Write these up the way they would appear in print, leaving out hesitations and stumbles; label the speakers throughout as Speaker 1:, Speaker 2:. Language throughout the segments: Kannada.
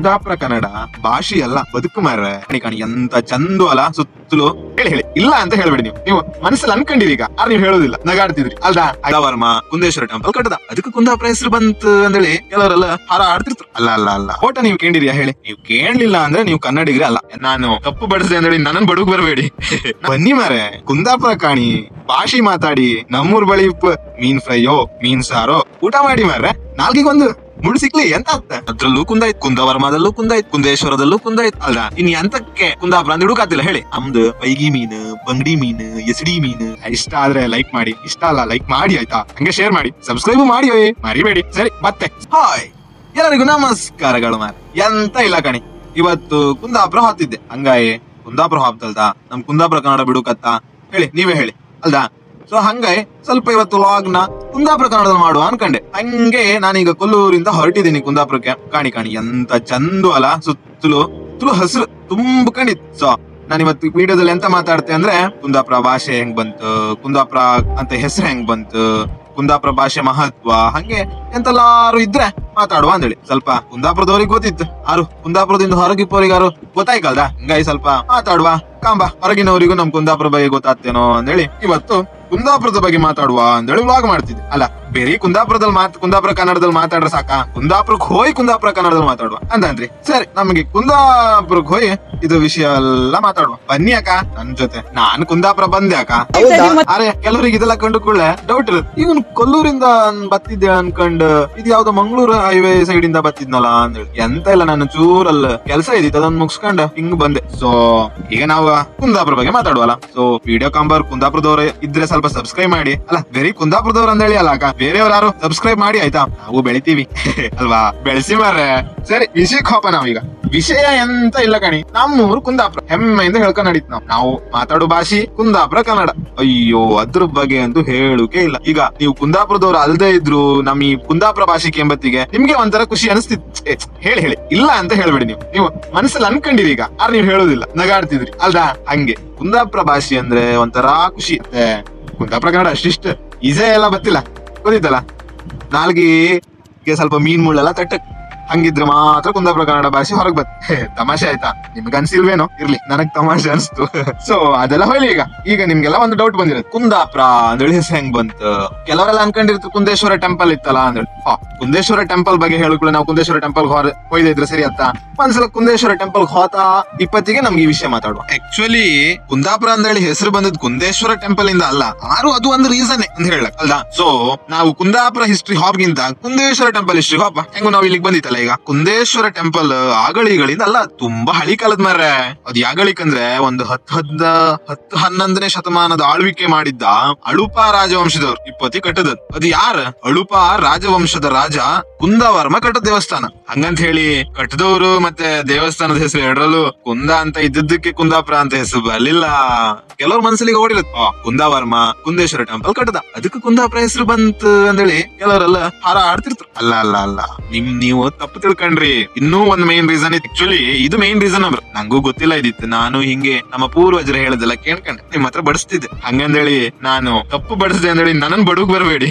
Speaker 1: ಕುಂದಾಪುರ ಕನ್ನಡ ಭಾಷೆ ಅಲ್ಲ, ಬದುಕು ಮಾರ್ರೆ. ಕಣಿ ಎಂತ ಚಂದು ಅಲ್ಲ ಸುತ್ತಲೂ. ಹೇಳಿ ಇಲ್ಲ ಅಂತ ಹೇಳ್ಬೇಡಿ. ನೀವು ಮನಸ್ಸಲ್ಲಿ ಅನ್ಕೊಂಡಿರಿ, ಈಗ ಆದ್ರೆ ನೀವು ಹೇಳೋದಿಲ್ಲ, ನಗಾಡ್ತಿದ್ರಿ ಅಲ್ದಾ. ವರ್ಮ ಕುಂದೇಶ್ವರ ಟೆಂಪಲ್ ಕಟ್ಟದ, ಅದಕ್ಕೆ ಕುಂದಾಪುರ ಹೆಸರು ಬಂತು ಅಂತೇಳಿ ಕೆಲವರೆಲ್ಲ ಹಾರ ಆಡ್ತಿರ್ತಾರೆ. ಅಲ್ಲ ಓಟ ನೀವು ಕೇಳಿರಿಯಾ ಹೇಳಿ? ನೀವು ಕೇಳಲಿಲ್ಲ ಅಂದ್ರೆ ನೀವು ಕನ್ನಡಿಗರೇ ಅಲ್ಲ. ನಾನು ತಪ್ಪು ಬಡಿಸಿದೆ ಅಂತೇಳಿ ನನ್ನ ಬಡುಗ್ ಬರಬೇಡಿ. ಬನ್ನಿ ಮಾರೆ, ಕುಂದಾಪುರ ಕಾಣಿ, ಭಾಷೆ ಮಾತಾಡಿ, ನಮ್ಮೂರ್ ಬಳಿ ಮೀನ್ ಫ್ರೈಯೋ ಮೀನ್ ಸಾರೋ ಊಟ ಮಾಡಿ ಮಾರ್ರೆ. ನಾಲ್ಗಿಗೊಂದು ಮುಡಿ ಸಿಕ್ಲಿ ಎಂತ ಆಗ್ತ. ಅದ್ರಲ್ಲೂ ಕುಂದಾಯ್ತು, ಕುಂದವರ್ಮದಲ್ಲೂ ಕುಂದಾಯ್ತು, ಕುಂದೇಶ್ವರದಲ್ಲೂ ಕುಂದಾಯ್ತು ಅಲ್ದ. ಇನ್ ಎಂತಕ್ಕೆ ಕುಂದಾಪುರ ಅಂತ ಹುಡುಕಾತಿಲ್ಲ ಹೇಳಿ? ನಮ್ದು ಪೈಗಿ ಮೀನು, ಬಂಗಡಿ ಮೀನು, ಎಸಡಿ ಮೀನು. ಇಷ್ಟ ಆದ್ರೆ ಲೈಕ್ ಮಾಡಿ, ಇಷ್ಟ ಅಲ್ಲ ಲೈಕ್ ಮಾಡಿ ಆಯ್ತಾ, ಹಂಗೆ ಶೇರ್ ಮಾಡಿ, ಸಬ್ಸ್ಕ್ರೈಬ್ ಮಾಡಿ ಮರಿಬೇಡಿ. ಸರಿ ಮತ್ತೆ ಹಾಯ್ ಎಲ್ಲರಿಗೂ ನಮಸ್ಕಾರಗಳು ಮಾರ. ಎಂತ ಇಲ್ಲ ಕಣಿ, ಇವತ್ತು ಕುಂದಾಪುರ ಹೊತ್ತಿದ್ದೆ. ಹಂಗಾಯಿ ಕುಂದಾಪುರ ಹೊತ್ತಲ್ದ ನಮ್ ಕುಂದಾಪುರ ಕನ್ನಡ ಬಿಡುಕತ್ತ ಹೇಳಿ, ನೀವೇ ಹೇಳಿ ಅಲ್ದಾ. ಸೊ ಹಂಗಾಯಿ ಸ್ವಲ್ಪ ಇವತ್ತು ಲಾಗ್ ನ ಕುಂದಾಪುರ ಕನ್ನಡದಲ್ಲಿ ಮಾಡುವ ಅನ್ಕಂಡೆ. ಹಂಗೆ ನಾನೀಗ ಕೊಲ್ಲೂರಿಂದ ಹೊರಟಿದ್ದೀನಿ ಕುಂದಾಪುರಕ್ಕೆ. ಕಾಣಿ ಎಂತ ಚಂದು ಅಲ್ಲ ಸುತ್ತಲೂ ಹಸಿರು ತುಂಬ್ಕೊಂಡಿತ್ತು. ಸೊ ನಾನು ಇವತ್ತು ವಿಡಿಯೋದಲ್ಲಿ ಎಂತ ಮಾತಾಡ್ತೆ ಅಂದ್ರೆ, ಕುಂದಾಪುರ ಭಾಷೆ ಹೆಂಗ್ ಬಂತು, ಕುಂದಾಪುರ ಅಂತ ಹೆಸರು ಹೆಂಗ್ ಬಂತು, ಕುಂದಾಪುರ ಭಾಷೆ ಮಹತ್ವ, ಹಂಗೆ ಎಂತೆಲ್ಲಾರು ಇದ್ರೆ ಮಾತಾಡುವ ಅಂದೇಳಿ. ಸ್ವಲ್ಪ ಕುಂದಾಪುರದವ್ರಿಗೆ ಗೊತ್ತಿತ್ತು, ಆರು ಕುಂದಾಪುರದಿಂದ ಹೊರಗಿಪ್ಪೋರಿಗಾರು ಗೊತ್ತಾಯ್ಕಲ್ದ. ಹಂಗಾಗಿ ಸ್ವಲ್ಪ ಮಾತಾಡುವ ಕಾಂಬ, ಹೊರಗಿನವರಿಗೂ ನಮ್ ಕುಂದಾಪುರ ಬಗ್ಗೆ ಗೊತ್ತಾಗ್ತೇನೋ ಅಂದೇಳಿ ಇವತ್ತು ಕುಂದಾಪುರದ ಬಗ್ಗೆ ಮಾತಾಡುವ ಅಂದೇಳಿ ವ್ಲಾಗ್ ಮಾಡ್ತಿದ್ದೆ. ಅಲ್ಲ ಬೇರೆ ಕುಂದಾಪುರದಲ್ಲಿ ಕುಂದಾಪುರ ಕನ್ನಡದಲ್ಲಿ ಮಾತಾಡ್ರೆ ಸಾಕ, ಕುಂದಾಪುರಕ್ಕೆ ಹೋಗಿ ಕುಂದಾಪುರ ಕನ್ನಡದಲ್ಲಿ ಮಾತಾಡುವ ಅಂತಂದ್ರಿ. ಸರಿ, ನಮಗೆ ಕುಂದಾಪುರಕ್ಕೆ ಹೋಗಿ ಇದು ವಿಷಯ ಎಲ್ಲ ಮಾತಾಡುವ ಬನ್ನಿ ಅಕ್ಕ ನನ್ ಜೊತೆ. ನಾನು ಕುಂದಾಪುರ ಬಂದೆ ಅಕ್ಕ. ಅರೆ ಕೆಲವರಿಗೆ ಇದೆಲ್ಲ ಕಂಡು ಕೂಡಲೇ ಡೌಟ್ ಇರುತ್ತೆ, ಇವನು ಕೊಲ್ಲೂರಿಂದ ಬತ್ತಿದ್ದೆ ಅನ್ಕೊಂಡ್ ಇದು ಯಾವ್ದೋ ಮಂಗಳೂರು ಹೈವೇ ಸೈಡ್ ಇಂದ ಬತ್ತಿದ್ನಲ್ಲ ಅಂದೇಳಿ. ಎಂತ ಇಲ್ಲ, ನಾನು ಚೂರಲ್ಲಿ ಕೆಲಸ ಇದ್ದಿತ್ತು, ಅದನ್ನ ಮುಗಿಸ್ಕೊಂಡ್ ಹಿಂಗ್ ಬಂದೆ. ಸೊ ಈಗ ನಾವು ಕುಂದಾಪುರ ಬಗ್ಗೆ ಮಾತಾಡುವಲ್ಲ. ಸೊ ವಿಡಿಯೋ ಕಾಂಬರ್ ಕುಂದಾಪುರದವ್ರ ಇದ್ರೆ ಸ್ವಲ್ಪ ಸಬ್ಸ್ಕ್ರೈಬ್ ಮಾಡಿ. ಅಲ್ಲ ಬೇರೆ ಕುಂದಾಪುರದವ್ರ ಅಂದೇಳಿ ಅಲ್ಲ ಅಕ್ಕ, ಬೇರೆಯವ್ರು ಯಾರು ಸಬ್ಸ್ಕ್ರೈಬ್ ಮಾಡಿ ಆಯ್ತಾ, ನಾವು ಬೆಳಿತೀವಿ ಅಲ್ವಾ, ಬೆಳೆಸಿ ಮಾರ್ರೆ. ಸರಿ ವಿಷಯಕ್ಕೆ ಹೋಪ. ನಾವೀಗ ವಿಷಯ ಎಂತ ಇಲ್ಲ ಕಣಿ, ನಮ್ಮೂರು ಕುಂದಾಪುರ ಹೆಮ್ಮೆಯಿಂದ ಹೇಳ್ಕೊಂಡ್ ನಡೀತ್. ನಾವು ಮಾತಾಡೋ ಭಾಷೆ ಕುಂದಾಪುರ ಕನ್ನಡ. ಅಯ್ಯೋ ಅದ್ರ ಬಗ್ಗೆ ಅಂತೂ ಹೇಳುಕೆ ಇಲ್ಲ. ಈಗ ನೀವು ಕುಂದಾಪುರದವ್ರು ಅಲ್ದೇ ಇದ್ರು ನಮ್ ಈ ಕುಂದಾಪುರ ಭಾಷೆ ಕೆಂಬತ್ತಿಗೆ ನಿಮ್ಗೆ ಒಂಥರ ಖುಷಿ ಅನಿಸ್ತಿತ್ತು. ಹೇಳಿ ಇಲ್ಲ ಅಂತ ಹೇಳ್ಬೇಡಿ. ನೀವು ಮನಸ್ಸಲ್ಲಿ ಅನ್ಕೊಂಡಿರಿ, ಈಗ ಆದ್ರೆ ನೀವು ಹೇಳೋದಿಲ್ಲ, ನಗಾಡ್ತಿದ್ರಿ ಅಲ್ದಾ. ಹಂಗೆ ಕುಂದಾಪುರ ಭಾಷೆ ಅಂದ್ರೆ ಒಂಥರ ಖುಷಿ. ಕುಂದಾಪುರ ಕನ್ನಡ ಅಷ್ಟಿಷ್ಟ ಈಸೇ ಎಲ್ಲ ಗೊತ್ತಿಲ್ಲ, ಗೊತ್ತಿತ್ತಲ್ಲ. ನಾಲ್ಗೆ ಸ್ವಲ್ಪ ಮೀನ್ ಮುಳ್ಳೆಲ್ಲ ತಟ್ಟಕ್ ಹಂಗಿದ್ರೆ ಮಾತ್ರ ಕುಂದಾಪುರ ಕನ್ನಡ ಭಾಷೆ ಹೊರಗ್ ಬತ್ತೆ. ತಮಾಷೆ ಆಯ್ತಾ? ನಿಮ್ಗೆ ಅನ್ಸಿಲ್ವೇನೋ? ಇರ್ಲಿ, ನನಗ್ ತಮಾಷೆ ಅನ್ಸ್ತು. ಸೊ ಅದೆಲ್ಲ ಹೊಳಿ. ಈಗ ನಿಮ್ಗೆಲ್ಲ ಒಂದು ಡೌಟ್ ಬಂದಿರೋದು, ಕುಂದಾಪುರ ಅಂದೇಳಿ ಹೆಸರು ಹೆಂಗ್ ಬಂತು. ಕೆಲವರೆಲ್ಲ ಅನ್ಕೊಂಡಿರ್ತಾರೆ ಕುಂದೇಶ್ವರ ಟೆಂಪಲ್ ಇತ್ತಲ್ಲ ಅಂದೇಳಿ. ಕುಂದೇಶ್ವರ ಟೆಂಪಲ್ ಬಗ್ಗೆ ಹೇಳುಗಳು ನಾವು ಕುಂದೇಶ್ವರ ಟೆಂಪಲ್ ಹೋಯ್ದಿದ್ರೆ ಸರಿ ಅತ್ತ. ಒಂದ್ಸಲ ಕುಂದೇಶ್ವರ ಟೆಂಪಲ್ ಹೋತ ಇಪ್ಪತ್ತಿಗೆ ನಮ್ಗೆ ಈ ವಿಷಯ ಮಾತಾಡುವ. ಆಕ್ಚುಲಿ ಕುಂದಾಪುರ ಅಂದೇಳಿ ಹೆಸರು ಬಂದದ್ ಕುಂದೇಶ್ವರ ಟೆಂಪಲ್ ಇಂದ ಅಲ್ಲ, ಆರು ಅದು ಒಂದು ರೀಸನ್ ಅಂತ ಹೇಳಕ್ ಅಲ್ದಾ. ಸೊ ನಾವು ಕುಂದಾಪುರ ಹಿಸ್ಟ್ರಿ ಹಾಪ್ಗಿಂತ ಕುಂದೇಶ್ವರ ಟೆಂಪಲ್ ಹಿಸ್ಟ್ರಿ ಹಾಪ ಹೆಂಗು ನಾವ್ ಇಲ್ಲಿಗೆ ಬಂದಿತ್ತಲ್ಲ. ಈಗ ಕುಂದೇಶ್ವರ ಟೆಂಪಲ್ ಆಗಳಿಗಳಿಂದ ಅಲ್ಲ, ತುಂಬಾ ಹಳಿ ಕಾಲದ ಮಾರ್ರೆ. ಅದ್ ಯಾಗಳಿಕಂದ್ರೆ ಒಂದು 10-11ನೇ ಶತಮಾನದ ಆಳ್ವಿಕೆ ಮಾಡಿದ್ದ ಅಳುಪ ರಾಜವಂಶದವ್ರು ಇಪ್ಪತ್ತಿ ಕಟ್ಟದ. ಅದು ಯಾರ? ಅಳುಪ ರಾಜವಂಶದ ರಾಜ ಕುಂದವರ್ಮ ಕಟ್ಟದ ದೇವಸ್ಥಾನ. ಹಂಗಂತ ಹೇಳಿ ಕಟ್ಟದವ್ರು ಮತ್ತೆ ದೇವಸ್ಥಾನದ ಹೆಸರು ಎರಡರಲ್ಲೂ ಕುಂದ ಅಂತ ಇದ್ದಕ್ಕೆ ಕುಂದಾಪುರ ಅಂತ ಹೆಸರು ಬರ್ಲಿಲ್ಲ. ಕೆಲವ್ರ ಮನ್ಸಲ್ಲಿಗೆ ಓಡಿರುತ್ತೆ, ಕುಂದವರ್ಮ ಕುಂದೇಶ್ವರ ಟೆಂಪಲ್ ಕಟ್ಟದ, ಅದಕ್ಕೆ ಕುಂದಾಪುರ ಹೆಸರು ಬಂತು ಅಂದೇಳಿ ಕೆಲವರೆಲ್ಲ ಹಾರ ಆಡ್ತಿರ್ತಾರೆ. ಅಲ್ಲ ನೀವು ತಪ್ಪು ತಿಳ್ಕೊಂಡ್ರಿ. ಇನ್ನೂ ಒಂದ್ ಮೈನ್ ರೀಸನ್ ಇತ್ತು. ಆಕ್ಚುಲಿ ಇದು ಮೈನ್ ರೀಸನ್ ಅವ್ರು, ನಂಗೂ ಗೊತ್ತಿಲ್ಲ ಇದಿತ್ತು. ನಾನು ಹಿಂಗೆ ನಮ್ಮ ಪೂರ್ವಜರು ಹೇಳದೆಲ್ಲ ಕೇಳ್ಕೊಂಡೆ ನಿಮ್ ಹತ್ರ ಬಡಿಸ್ತಿದ್ದೆ. ಹಂಗಂದೇಳಿ ನಾನು ತಪ್ಪು ಬಡಿಸಿದೆ ಅಂದೇಳಿ ನನ್ನ ಬಡುಗ್ ಬರಬೇಡಿ.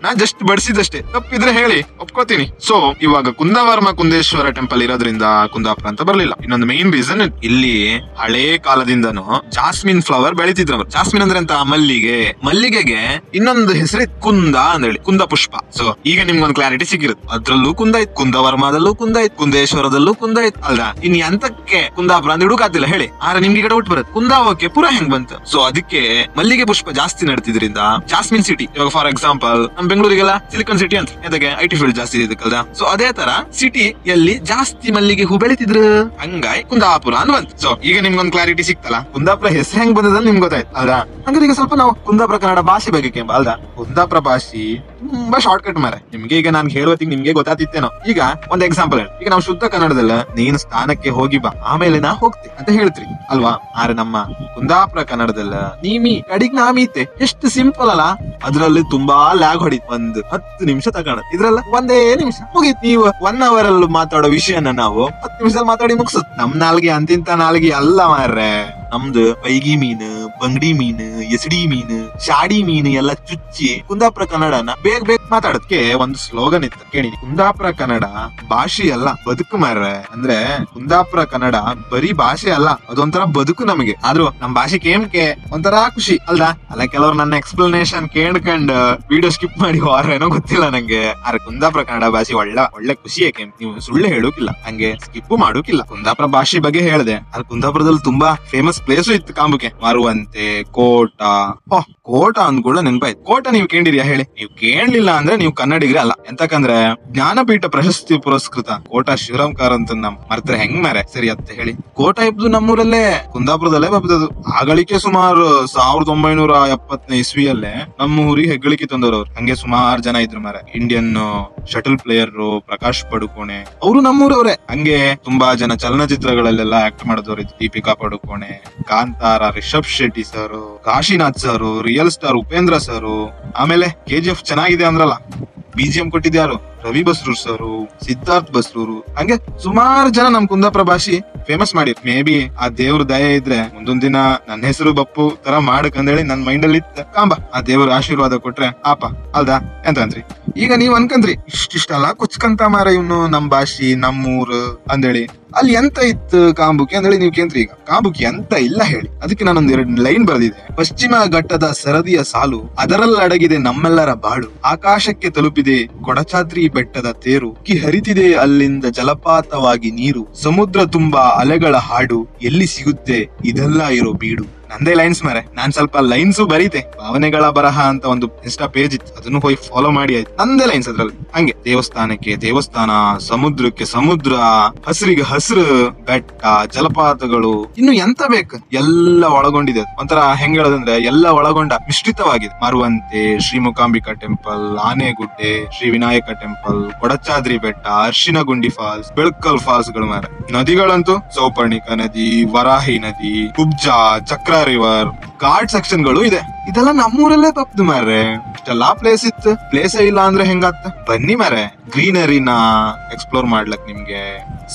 Speaker 1: ನಾನ್ ಜಸ್ಟ್ ಬಡಿಸಿದಷ್ಟೇ, ತಪ್ಪಿದ್ರೆ ಹೇಳಿ ಒಪ್ಕೋತೀನಿ. ಸೊ ಇವಾಗ ಕುಂದವರ್ಮ ಕುಂದೇಶ್ವರ ಟೆಂಪಲ್ ಇರೋದ್ರಿಂದ ಕುಂದಾಪುರ ಅಂತ ಬರ್ಲಿಲ್ಲ. ಇನ್ನೊಂದು ಮೈನ್ ರೀಸನ್, ಇಲ್ಲಿ ಹಳೇ ಕಾಲದಿಂದನು ಜಾಸ್ಮಿನ್ ಫ್ಲವರ್ ಬೆಳಿತಿದ್ರು. ಜಾಸ್ಮಿನ್ ಅಂದ್ರೆ ಅಂತ ಮಲ್ಲಿಗೆಗೆ ಇನ್ನೊಂದು ಹೆಸರು ಕುಂದ ಅಂದೇಳಿ, ಕುಂದ ಪುಷ್ಪ. ಸೊ ಈಗ ನಿಮ್ಗೊಂದು ಕ್ಲಾರಿಟಿ ಸಿಕ್ಕಿರುತ್ತೆ. ಅದ್ರಲ್ಲೂ ಕುಂದ ಇತ್ತು, ಕುಂದವರ್ಮದಲ್ಲೂ ಕುಂದ ಇತ್ತು, ಕುಂದೇಶ್ವರದಲ್ಲೂ ಕುಂದ ಇತ್ತು ಅಲ್ದಾ. ಇನ್ ಎಂತಕ್ಕೆ ಕುಂದಾಪುರ ಅಂತ ಹುಡುಕಾತಿಲ್ಲ ಹೇಳಿ? ಆದ್ರೆ ನಿಮ್ಗೆ ಡೌಟ್ ಬರುತ್ತೆ, ಕುಂದಾವಕ್ಕೆ ಪುರ ಹೆಂಗ್ ಬಂತು. ಸೊ ಅದಕ್ಕೆ ಮಲ್ಲಿಗೆ ಪುಷ್ಪ ಜಾಸ್ತಿ ನಡ್ತಿದ್ರಿಂದ ಜಾಸ್ಮಿನ್ ಸಿಟಿ. ಇವಾಗ ಫಾರ್ ಎಕ್ಸಾಂಪಲ್ ನಮ್ ಬೆಂಗಳೂರಿಗೆಲ್ಲ ಸಿಲಿಕಾನ್ ಸಿಟಿ ಅಂತ, ಅದಕ್ಕೆ ಐಟಿ ಫೀಲ್ಡ್ ಜಾಸ್ತಿ ಇದಕ್ಕಲ್ದ. ಸೊ ಅದೇ ತರ ಸಿಟಿ ಎಲ್ಲಿ ಜಾಸ್ತಿ ಮಲ್ಲಿಗೆ ಹೂ ಬೆಳಿತಿದ್ರು, ಹಂಗಾಗಿ ಕುಂದಾಪುರ ಅಂತ ಬಂತು. ಸೊ ಈಗ ನಿಮ್ಗೊಂದು ಕ್ಲಾರಿಟಿ ಸಿಕ್ತಲ್ಲ, ಕುಂದಾಪುರ ಹೆಸರು ಹೆಂಗ್ ಬಂದದ ನಿಮ್ಗೆ ಗೊತ್ತಾಯ್ತು ಅಲ್ದಾ. ಹಂಗಾರೆ ಈಗ ಸ್ವಲ್ಪ ನಾವು ಕುಂದಾಪುರ ಕನ್ನಡ ಭಾಷೆ ಬಗ್ಗೆ ಕೇಂಬ ಅಲ್ದಾ. ಕುಂದಾಪುರ ಭಾಷೆ ತುಂಬಾ ಶಾರ್ಟ್ ಕಟ್ ಮಾರೆ. ನಿಮ್ಗೆ ಈಗ ನಾನು ಹೇಳುವತ್ತಿಗೆ ನಿಮ್ಗೆ ಗೊತ್ತಾತಿತ್ತೇನೋ. ಈಗ ಒಂದ್ ಎಕ್ಸಾಂಪಲ್ ಹೇಳಿ, ಈಗ ನಾವು ಶುದ್ಧ ಕನ್ನಡದಲ್ಲ ನೀನ್ ಸ್ಥಾನಕ್ಕೆ ಹೋಗಿ ಬಾ ಆಮೇಲೆ ನಾ ಹೋಗ್ತೆ ಅಂತ ಹೇಳ್ತೀರಿ ಅಲ್ವಾ. ಆದ್ರೆ ನಮ್ಮ ಕುಂದಾಪುರ ಕನ್ನಡದಲ್ಲ ನೀಮಿ ಕಡಿಗ್ ನಾಮೀತೆ ಎಷ್ಟು ಸಿಂಪಲ್ ಅಲ್ಲ. ಅದ್ರಲ್ಲಿ ತುಂಬಾ ಲ್ಯಾಗ್ ಹೊಡಿತ್, ಒಂದು 10 ನಿಮಿಷ ತಗೊಂಡ್ ಇದ್ರಲ್ಲ ಒಂದೇ ನಿಮಿಷ ಮುಗೀತ್. ನೀವು 1 hour ಅಲ್ಲಿ ಮಾತಾಡೋ ವಿಷಯನ ನಾವು 10 ನಿಮಿಷದಲ್ಲಿ ಮಾತಾಡಿ ಮುಗಿಸುತ್ತೆ. ನಮ್ ನಾಲ್ಗೆ ಅಂತಿಂತ ನಾಲ್ಗೆ ಅಲ್ಲ ಮಾರ್ರೆ. ನಮ್ದು ಪೈಗಿ ಮೀನು, ಬಂಗಡಿ ಮೀನು, ಎಸಡಿ ಮೀನು, ಶಾಡಿ ಮೀನು ಎಲ್ಲ ಚುಚ್ಚಿ ಕುಂದಾಪುರ ಕನ್ನಡನ ಬೇಗ ಬೇಗ ಮಾತಾಡೋದಕ್ಕೆ ಒಂದು ಸ್ಲೋಗನ್ ಇತ್ತು ಕೇಳಿ. ಕುಂದಾಪುರ ಕನ್ನಡ ಭಾಷೆ ಅಲ್ಲ ಬದುಕು ಮಾರ್ರೆ. ಅಂದ್ರೆ ಕುಂದಾಪುರ ಕನ್ನಡ ಬರೀ ಭಾಷೆ ಅಲ್ಲ, ಅದೊಂಥರ ಬದುಕು ನಮಗೆ. ಆದ್ರೂ ನಮ್ ಭಾಷೆ ಕೇಮ್ಕೆ ಒಂಥರ ಖುಷಿ ಅಲ್ದಾ? ಅಲ್ಲ ಕೆಲವ್ರು ನನ್ನ ಎಕ್ಸ್ಪ್ಲನೇಷನ್ ಕೇಳ್ಕೊಂಡ್ ವಿಡಿಯೋ ಸ್ಕಿಪ್ ಮಾಡಿ ಏನೋ ಗೊತ್ತಿಲ್ಲ ನಂಗೆ. ಆದ್ರೆ ಕುಂದಾಪುರ ಕನ್ನಡ ಭಾಷೆ ಒಳ್ಳೆ ಖುಷಿ ಯಾಕೆ, ನೀವು ಸುಳ್ಳು ಹೇಳೋಕಿಲ್ಲ, ಹಂಗೆ ಸ್ಕಿಪ್ ಮಾಡೋಕಿಲ್ಲ. ಕುಂದಾಪುರ ಭಾಷೆ ಬಗ್ಗೆ ಹೇಳ್ದೆ, ಆದ್ರೆ ಕುಂದಾಪುರದಲ್ಲಿ ತುಂಬಾ ಫೇಮಸ್ ಪ್ಲೇಸು ಇತ್ತು ಕಾಂಬುಕೆ. ಮರುವಂತೆ, ಕೋಟ. ಕೋಟ ಅಂದ್ಕೂಡ ನೆನಪಾಯ್ತು. ಕೋಟ ನೀವು ಕೇಳಿರಿಯಾ ಹೇಳಿ? ನೀವು ಕೇಳಲಿಲ್ಲ ಅಂದ್ರೆ ನೀವು ಕನ್ನಡಿಗರೇ ಅಲ್ಲ. ಎಂತಕಂದ್ರೆ ಜ್ಞಾನಪೀಠ ಪ್ರಶಸ್ತಿ ಪುರಸ್ಕೃತ ಕೋಟ ಶಿವರಾಮ್ ಕಾರಂತ ನಮ್ ಮರ್ತ್ರೆ ಹೆಂಗ್ ಮಾರೆ ಸರಿ ಅತ್ತ ಹೇಳಿ. ಕೋಟ ಇಬ್ದು ನಮ್ಮೂರಲ್ಲೇ ಕುಂದಾಪುರದಲ್ಲೇ ಬಬ್ಬದದು. ಆಗಳಿಕೆ ಸುಮಾರು 1970ನೇ ಇಸ್ವಿಯಲ್ಲೇ ನಮ್ಮ ಊರಿಗೆ ಹೆಗ್ಗಳಿಕೆ ತಂದವ್ರು. ಹಂಗೆ ಸುಮಾರು ಜನ ಇದ್ರು ಮಾರೆ. Indian shuttle player Prakash Padukone ಅವರು ನಮ್ಮೂರವ್ರೆ. ಹಂಗೆ ತುಂಬಾ ಜನ ಚಲನಚಿತ್ರಗಳಲ್ಲೆಲ್ಲ ಆಕ್ಟ್ ಮಾಡಿದವ್ರು. Deepika Padukone, Kantara Rishab Shetty sir, Kashinath sir, real star Upendra sir, ಆಮೇಲೆ KGF ಚೆನ್ನಾಗಿದೆ ಅಂದ್ರಲ್ಲ, BGM ಕೊಟ್ಟಿದ್ಯಾರು ರವಿ ಬಸ್ರೂರ್ ಸರ್, ಸಿದ್ಧಾರ್ಥ್ ಬಸ್ರೂರು. ಹಂಗೆ ಸುಮಾರು ಜನ ನಮ್ ಕುಂದಾಪುರ ಭಾಷೆ ಫೇಮಸ್ ಮಾಡಿರ್. ಮೇ ಬಿ ಆ ದೇವ್ರ ದಯೆ ಇದ್ರೆ ಮುಂದೊಂದ್ ದಿನ ನನ್ನ ಹೆಸರು ಬಪ್ಪು ತರ ಮಾಡಕಂದೇಳಿ ನನ್ ಮೈಂಡ್ ಅಲ್ಲಿ ಇತ್ತ ಕಾಂಬ. ಆ ದೇವ್ರ ಆಶೀರ್ವಾದ ಕೊಟ್ರೆ ಆಪ ಅಲ್ದಾ ಎಂತಂದ್ರಿ. ಈಗ ನೀವ್ ಅನ್ಕಂದ್ರಿ ಇಷ್ಟೆಲ್ಲ ಕುಚ್ಕಂತ ಮಾರ ಇವ್ನು ನಮ್ ಭಾಷೆ ನಮ್ಮೂರ್ ಅಂದೇಳಿ. ಅಲ್ಲಿ ಎಂತ ಇತ್ತು ಕಾಂಬುಕಿ ಅಂದೇಳಿ ನೀವ್ ಕೇಂದ್ರಿ. ಈಗ ಕಾಂಬುಕಿ ಎಂತ ಇಲ್ಲ ಹೇಳಿ. ಅದಕ್ಕೆ ನಾನೊಂದ್ 2 ಲೈನ್ ಬರೆದಿದೆ. ಪಶ್ಚಿಮ ಘಟ್ಟದ ಸರದಿಯ ಸಾಲು, ಅದರಲ್ಲಡಗಿದೆ ನಮ್ಮೆಲ್ಲರ ಬಾಳು. ಆಕಾಶಕ್ಕೆ ತಲುಪಿದೆ ಕೊಡಚಾದ್ರಿ ಬೆಟ್ಟದ ತೇರು, ಹರಿತಿದೆ ಅಲ್ಲಿಂದ ಜಲಪಾತವಾಗಿ ನೀರು. ಸಮುದ್ರ ತುಂಬಾ ಅಲೆಗಳ ಹಾಡು, ಎಲ್ಲಿ ಸಿಗುತ್ತೆ ಇದೆಲ್ಲ ಇರೋ ಬೀಡು. ನಂದೇ ಲೈನ್ಸ್ ಮಾರೆ. ನಾನ್ ಸ್ವಲ್ಪ ಲೈನ್ಸ್ ಬರೀತೆ. ಭಾವನೆಗಳ ಬರಹ ಅಂತ ಒಂದು ಇನ್ಸ್ಟಾ ಪೇಜ್ ಇತ್ತು, ಅದನ್ನು ಹೋಗಿ ಫಾಲೋ ಮಾಡಿ ಆಯ್ತು. ನಂದೇ ಲೈನ್ಸ್ ಅದ್ರಲ್ಲಿ. ಹಂಗೆ ದೇವಸ್ಥಾನಕ್ಕೆ ದೇವಸ್ಥಾನ, ಸಮುದ್ರಕ್ಕೆ ಸಮುದ್ರ, ಹಸಿರಿಗೆ ಹಸಿರು, ಬೆಟ್ಟ, ಜಲಪಾತಗಳು, ಇನ್ನು ಎಂತ ಬೇಕು ಎಲ್ಲ ಒಳಗೊಂಡಿದೆ. ಒಂಥರ ಹೆಂಗ್ ಹೇಳೋದಂದ್ರೆ ಎಲ್ಲ ಒಳಗೊಂಡ ಮಿಶ್ರಿತವಾಗಿದೆ. ಮರುವಂತೆ, ಶ್ರೀ ಮೂಕಾಂಬಿಕಾ ಟೆಂಪಲ್, ಆನೆಗುಡ್ಡೆ, ಶ್ರೀ ವಿನಾಯಕ ಟೆಂಪಲ್, ಕೊಡಚಾದ್ರಿ ಬೆಟ್ಟ, ಅರ್ಶಿನಗುಂಡಿ ಫಾಲ್ಸ್, ಬೆಳಕಲ್ ಫಾಲ್ಸ್ ಗಳು ಮಾರೆ. ನದಿಗಳಂತೂ ಸೌಪರ್ಣಿಕ ನದಿ, ವರಾಹಿ ನದಿ, ಕುಬ್ಜಾ, ಚಕ್ರ ರಿವರ್, ಘಾಟ್ ಸೆಕ್ಷನ್ ಗಳು ಇದೆ. ಇದೆಲ್ಲ ನಮ್ಮೂರಲ್ಲೇ ತಪ್ಪದು ಮಾರ್ರೆ. ಇಷ್ಟೆಲ್ಲಾ ಪ್ಲೇಸ್ ಇತ್ತು, ಪ್ಲೇಸೇ ಇಲ್ಲ ಅಂದ್ರೆ ಹೆಂಗಾತ? ಬನ್ನಿ ಮಾರೆ, ಗ್ರೀನರಿನ ಎಕ್ಸ್ಪ್ಲೋರ್ ಮಾಡ್ಲಕ್, ನಿಮ್ಗೆ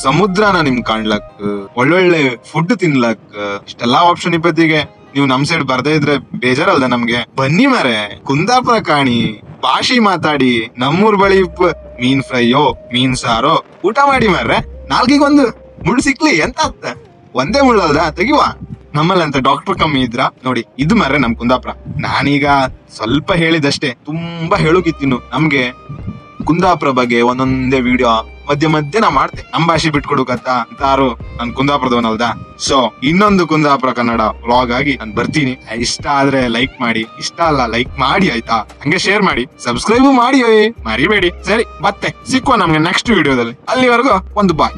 Speaker 1: ಸಮುದ್ರನ ನಿಮ್ ಕಾಣ್ಲಕ್, ಒಳ್ಳೊಳ್ಳೆ ಫುಡ್ ತಿನ್ಲಕ್, ಇಷ್ಟೆಲ್ಲಾ ಆಪ್ಷನ್ ಇಪ್ಪತ್ತಿಗೆ ನೀವು ನಮ್ ಸೈಡ್ ಬರ್ದೇ ಇದ್ರೆ ಬೇಜಾರಲ್ದ ನಮ್ಗೆ? ಬನ್ನಿ ಮಾರೆ, ಕುಂದಾಪುರ ಕಾಣಿ, ಭಾಷೆ ಮಾತಾಡಿ, ನಮ್ಮೂರ್ ಬಳಿ ಮೀನ್ ಫ್ರೈಯೋ ಮೀನ್ ಸಾರೋ ಊಟ ಮಾಡಿ ಮಾರ್ರೆ. ನಾಲ್ಗಿಗೊಂದು ಮುಳ್ಳು ಸಿಕ್ಲಿ ಎಂತ ಅತ್ತ? ಒಂದೇ ಮುಳ್ಳಲ್ದ ತೆಗಿವಾ? ನಮ್ಮಲ್ಲಿ ಅಂತ ಡಾಕ್ಟರ್ ಕಮ್ಮಿ ಇದ್ರ ನೋಡಿ. ಇದು ಮಾರ್ರೆ ನಮ್ ಕುಂದಾಪುರ. ನಾನೀಗ ಸ್ವಲ್ಪ ಹೇಳಿದಷ್ಟೇ, ತುಂಬಾ ಹೇಳೋಕಿತ್ತಿನ್ನು. ನಮ್ಗೆ ಕುಂದಾಪುರ ಬಗ್ಗೆ ಒಂದೊಂದೇ ವಿಡಿಯೋ ಮಧ್ಯೆ ನಾ ಮಾಡ್ತೆ. ನಮ್ ಭಾಷೆ ಬಿಟ್ಕೊಡುಕತ್ತ ಅಂತಾರು ನನ್ ಕುಂದಾಪುರದವನಲ್ದ. ಸೊ ಇನ್ನೊಂದು ಕುಂದಾಪುರ ಕನ್ನಡ ವ್ಲಾಗ್ ಆಗಿ ನಾನ್ ಬರ್ತೀನಿ. ಇಷ್ಟ ಆದ್ರೆ ಲೈಕ್ ಮಾಡಿ, ಇಷ್ಟ ಅಲ್ಲ ಲೈಕ್ ಮಾಡಿ ಆಯ್ತಾ? ಹಂಗೆ ಶೇರ್ ಮಾಡಿ, ಸಬ್ಸ್ಕ್ರೈಬ್ ಮಾಡಿ ಮರಿಬೇಡಿ. ಸರಿ, ಮತ್ತೆ ಸಿಕ್ಕುವ ನಮ್ಗೆ ನೆಕ್ಸ್ಟ್ ವಿಡಿಯೋದಲ್ಲಿ. ಅಲ್ಲಿವರೆಗೂ ಒಂದು ಬಾಯ್.